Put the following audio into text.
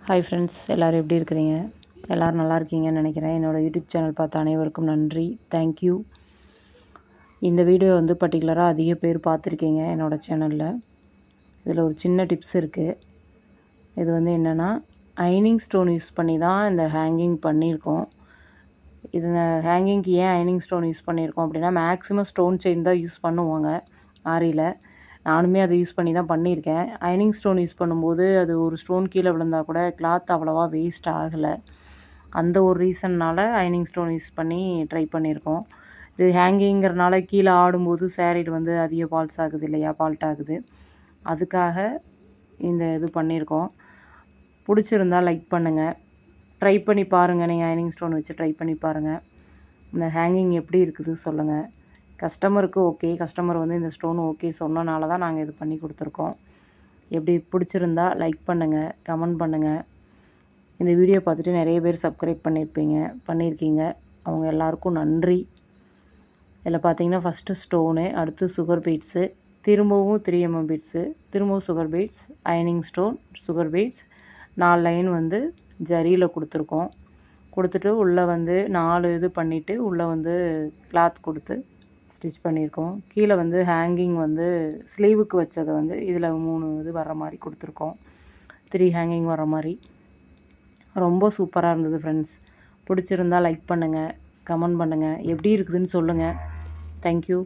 Hi friends, எல்லோரும் எப்படி இருக்கிறீங்க? எல்லோரும் நல்லா இருக்கீங்கன்னு நினைக்கிறேன். என்னோடய யூடியூப் சேனல் பார்த்த அனைவருக்கும் நன்றி, தேங்க்யூ. இந்த வீடியோ வந்து பர்டிகுலராக அதிக பேர் பார்த்துருக்கீங்க என்னோடய சேனலில். இதில் ஒரு சின்ன டிப்ஸ் இருக்குது. இது வந்து என்னென்னா, அயனிங் ஸ்டோன் யூஸ் பண்ணி தான் இந்த ஹேங்கிங் பண்ணியிருக்கோம். இது ஹேங்கிங்க்கு ஏன் அயனிங் ஸ்டோன் யூஸ் பண்ணியிருக்கோம் அப்படின்னா, மேக்ஸிமம் ஸ்டோன் செயின் தான் யூஸ் பண்ணுவாங்க ஆரியில். நானுமே அதை யூஸ் பண்ணி தான் பண்ணியிருக்கேன். அயனிங் ஸ்டோன் யூஸ் பண்ணும்போது அது ஒரு ஸ்டோன் கீழே விழுந்தா கூட கிளாத் அவ்வளோவா வேஸ்ட் ஆகலை. அந்த ஒரு ரீசன்னால் அயனிங் ஸ்டோன் யூஸ் பண்ணி ட்ரை பண்ணியிருக்கோம். இது ஹேங்கிங்கிறனால கீழே ஆடும்போது சேரீடு வந்து அதிக ஃபால்ஸ் ஆகுது இல்லையா, ஃபால்ட் ஆகுது. அதுக்காக இந்த இது பண்ணியிருக்கோம். பிடிச்சிருந்தா லைக் பண்ணுங்கள், ட்ரை பண்ணி பாருங்கள். நீங்கள் அயனிங் ஸ்டோன் வச்சு ட்ரை பண்ணி பாருங்கள். இந்த ஹேங்கிங் எப்படி இருக்குது சொல்லுங்கள். கஸ்டமருக்கு ஓகே, கஸ்டமர் வந்து இந்த ஸ்டோன் ஓகே சொன்னனால தான் நாங்கள் இது பண்ணி கொடுத்துருக்கோம். எப்படி பிடிச்சிருந்தா லைக் பண்ணுங்கள், கமெண்ட் பண்ணுங்கள். இந்த வீடியோ பார்த்துட்டு நிறைய பேர் சப்ஸ்கிரைப் பண்ணியிருக்கீங்க. அவங்க எல்லாருக்கும் நன்றி. இதில் பார்த்தீங்கன்னா ஃபஸ்ட்டு ஸ்டோனு, அடுத்து சுகர் பீட்ஸு, திரும்பவும் 3mm பீட்ஸு, திரும்பவும் சுகர் பீட்ஸ், அயனிங் ஸ்டோன், சுகர் பீட்ஸ், 4 லைன் வந்து ஜரியில் கொடுத்துருக்கோம். கொடுத்துட்டு உள்ளே வந்து 4 இது பண்ணிவிட்டு உள்ளே வந்து கிளாத் கொடுத்து ஸ்டிச் பண்ணியிருக்கோம். கீழே வந்து ஹேங்கிங் வந்து ஸ்லீவுக்கு வச்சதை வந்து இதில் 3 இது வர்ற மாதிரி கொடுத்துருக்கோம். 3 ஹேங்கிங் வர்ற மாதிரி. ரொம்ப சூப்பராக இருந்தது ஃப்ரெண்ட்ஸ். பிடிச்சிருந்தா லைக் பண்ணுங்கள், கமெண்ட் பண்ணுங்கள், எப்படி இருக்குதுன்னு சொல்லுங்கள். தேங்க்யூ.